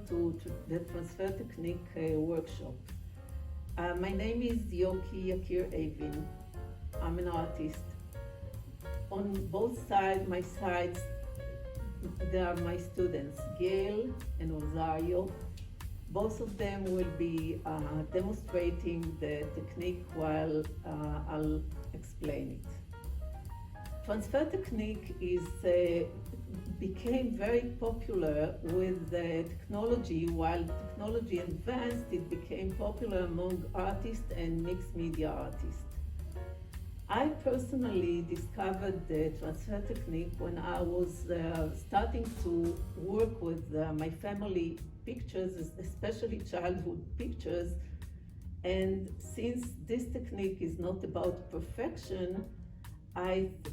to the transfer technique workshop. My name is Yakir Avin. I'm an artist. On both sides, my sides, there are my students, Gail and Rosario. Both of them will be demonstrating the technique while I'll explain it. Transfer technique became very popular with the technology. While technology advanced, it became popular among artists and mixed media artists. I personally discovered the transfer technique when I was starting to work with my family pictures, especially childhood pictures. And since this technique is not about perfection,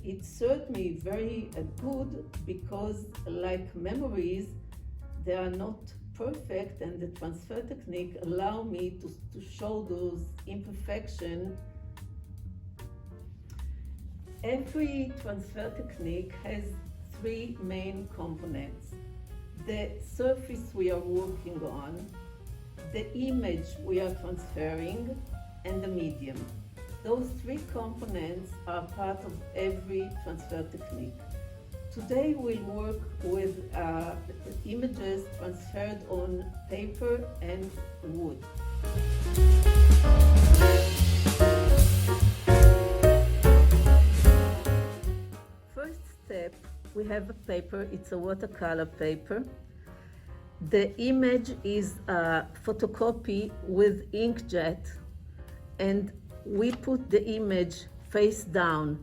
it served me very good because, like memories, they are not perfect, and the transfer technique allow me to show those imperfections. Every transfer technique has three main components: the surface we are working on, the image we are transferring, and the medium. Those three components are part of every transfer technique. Today we'll work with images transferred on paper and wood. First step, we have a paper, it's a watercolor paper. The image is a photocopy with inkjet, and we put the image face down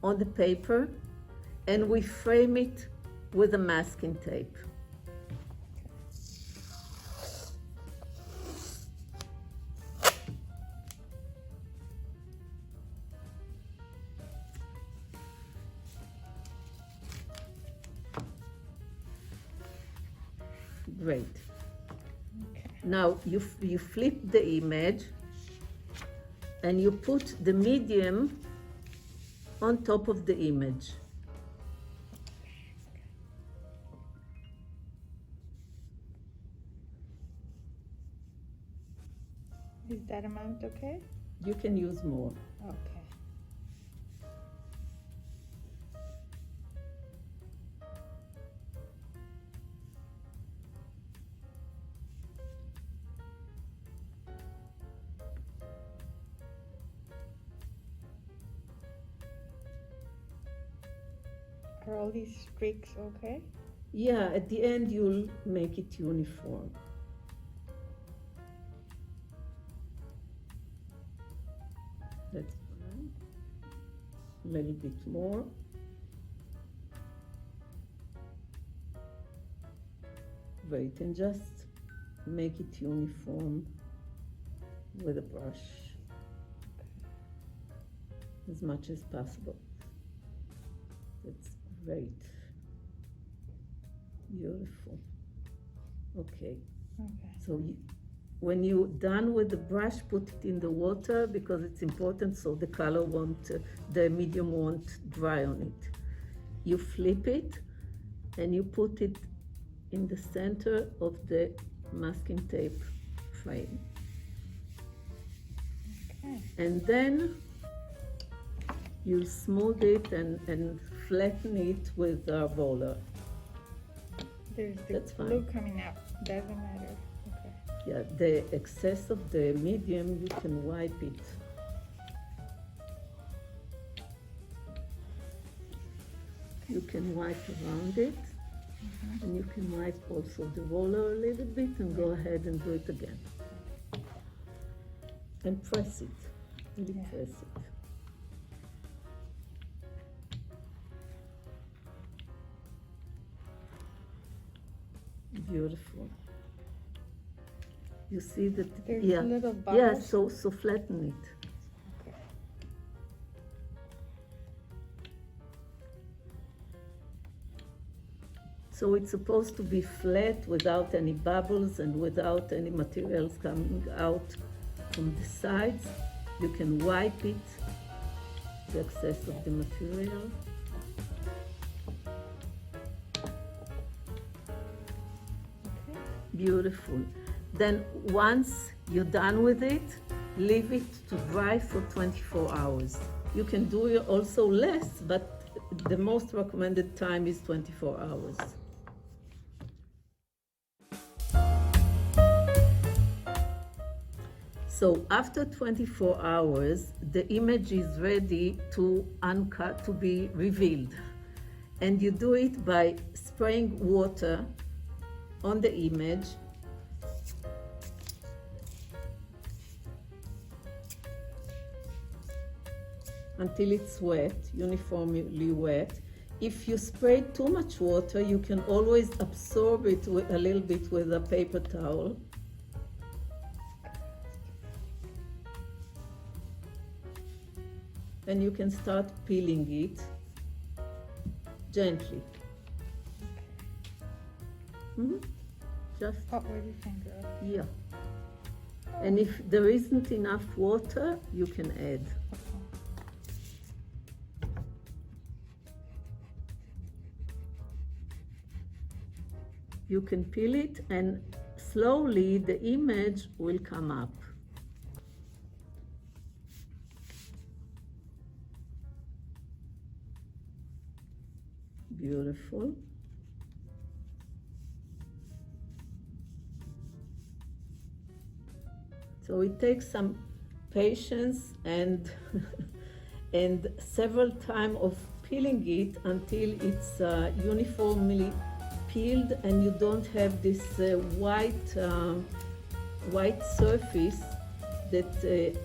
on the paper and we frame it with a masking tape. Great. Okay. Now you flip the image and you put the medium on top of the image. Is that amount okay? You can use more. Okay. Are all these streaks okay? Yeah, at the end you'll make it uniform. That's fine. A little bit more. Wait, and just make it uniform with a brush as much as possible. That's great. Beautiful. Okay. So when you're done with the brush, put it in the water because it's important so the color won't, the medium won't dry on it. You flip it and you put it in the center of the masking tape frame. Okay. And then you smooth it and flatten it with a roller. There's the That's glue fine. coming out. Doesn't matter. Okay. Yeah, the excess of the medium, you can wipe it. You can wipe around it, and you can wipe also the roller a little bit and go ahead and do it again. And press it, really press it. Beautiful. You see that? There's yeah, little bubbles. yeah. So flatten it. Okay. So it's supposed to be flat without any bubbles and without any materials coming out from the sides. You can wipe it, the excess of the material. Okay. Beautiful. Then once you're done with it, leave it to dry for 24 hours. You can do it also less, but the most recommended time is 24 hours. So after 24 hours, the image is ready to uncut, to be revealed. And you do it by spraying water on the image until it's wet, uniformly wet. If you spray too much water, you can always absorb it with a little bit with a paper towel. And you can start peeling it gently. Just, What with your finger? yeah. And if there isn't enough water, you can add. You can peel it and slowly the image will come up. Beautiful. So it takes some patience and and several times of peeling it until it's uniformly peeled and you don't have this white surface that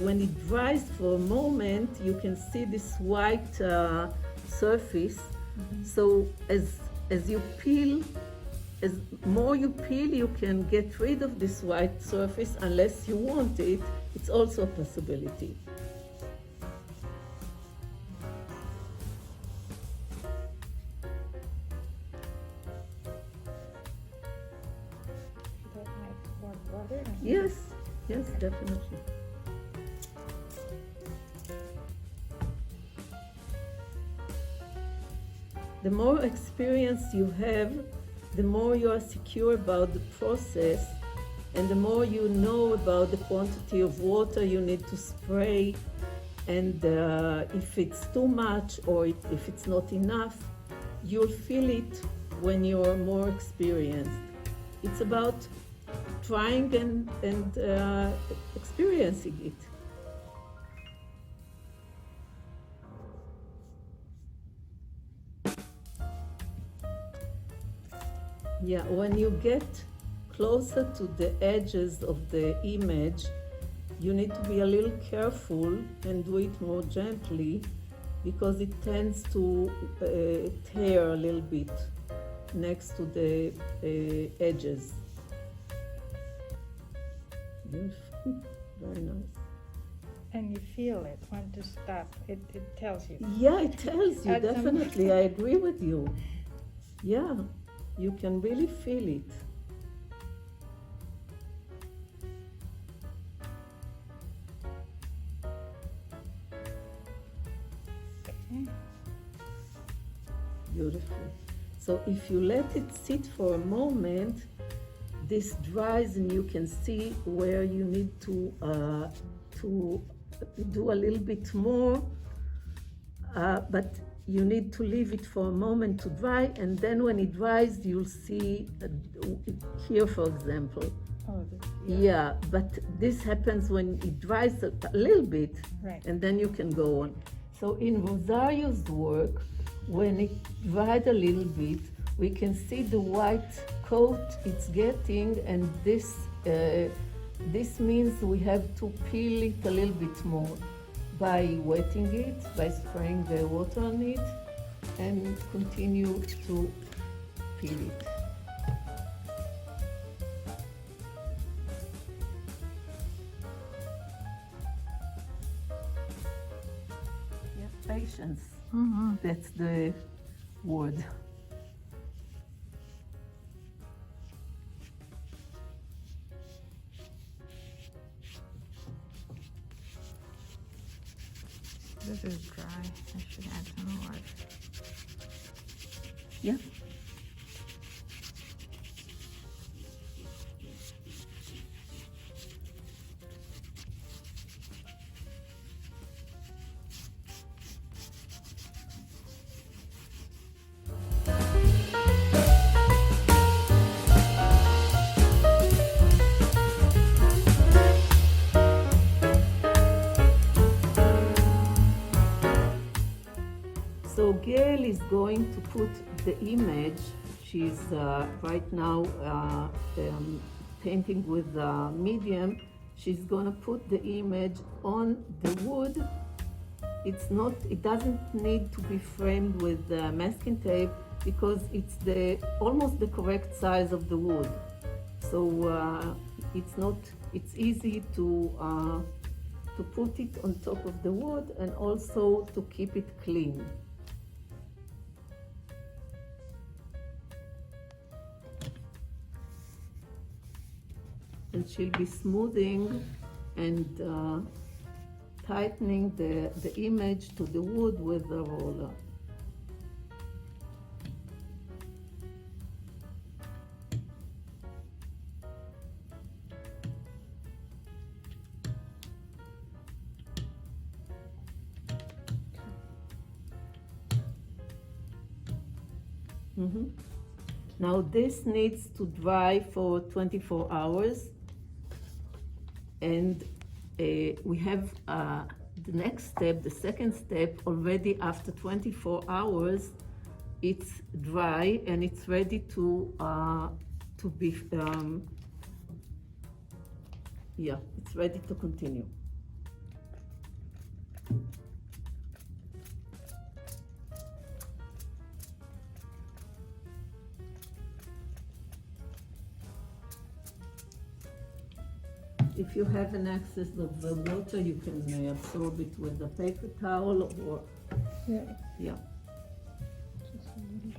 when it dries for a moment you can see this white surface. So as you peel, as more you peel, you can get rid of this white surface unless you want it. It's also a possibility. That might want water? Yes, yes, definitely. The more experience you have, the more you are secure about the process and the more you know about the quantity of water you need to spray, and if it's too much or if it's not enough, you'll feel it when you're more experienced. It's about trying and experiencing it. Yeah, when you get closer to the edges of the image, you need to be a little careful and do it more gently because it tends to tear a little bit next to the edges. Beautiful, very nice. And you feel it when to stop. It tells you. Yeah, it tells you, Add some- definitely. I agree with you. Yeah, you can really feel it. Okay. Beautiful. So if you let it sit for a moment, this dries and you can see where you need to do a little bit more, but you need to leave it for a moment to dry, and then when it dries, you'll see here, for example. Oh, Yeah, but this happens when it dries a little bit, Right. and then you can go on. So in Rosario's work, when it dried a little bit, we can see the white coat it's getting, and this means we have to peel it a little bit more by wetting it, by spraying the water on it, and continue to peel it. Yeah, patience. That's the word. This is dry. I should add some more. Yeah. So Gail is going to put the image. She's right now painting with medium. She's gonna put the image on the wood. It doesn't need to be framed with masking tape because it's almost the correct size of the wood. So it's easy to put it on top of the wood and also to keep it clean. And she'll be smoothing and tightening the image to the wood with the roller. Now this needs to dry for 24 hours, and we have the next step, the second step. Already after 24 hours, it's dry and it's ready to be it's ready to continue. If you have an excess of the water, you can absorb it with a paper towel or yeah. Just a little.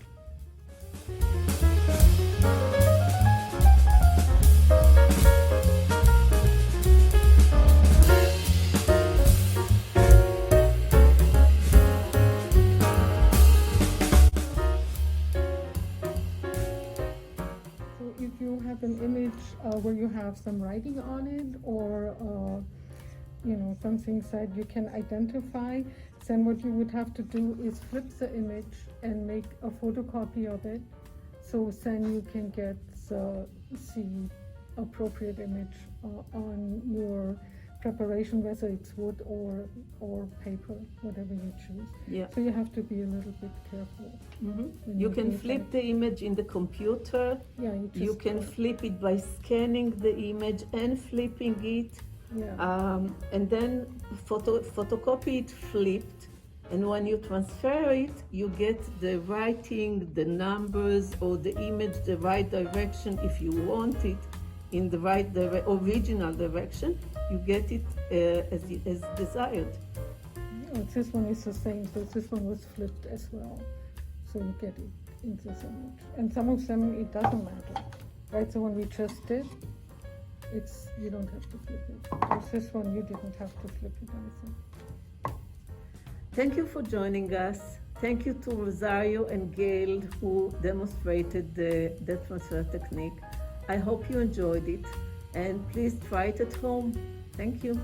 If you have an image where you have some writing on it, or something that you can identify, then what you would have to do is flip the image and make a photocopy of it, so then you can get the appropriate image on your preparation, whether it's wood or paper, whatever you choose. Yeah. So you have to be a little bit careful. You can flip the image in the computer. Yeah, you can flip it by scanning the image and flipping it. Yeah. And then photocopy it flipped. And when you transfer it, you get the writing, the numbers, or the image the right direction. If you want it in the right original direction, you get it as desired. Oh, this one is the same, so this one was flipped as well. So you get it in this image. And some of them, it doesn't matter, right? So when we just did, you don't have to flip it. With this one, you didn't have to flip it either. Thank you for joining us. Thank you to Rosario and Gail who demonstrated the transfer technique. I hope you enjoyed it, and please try it at home. Thank you.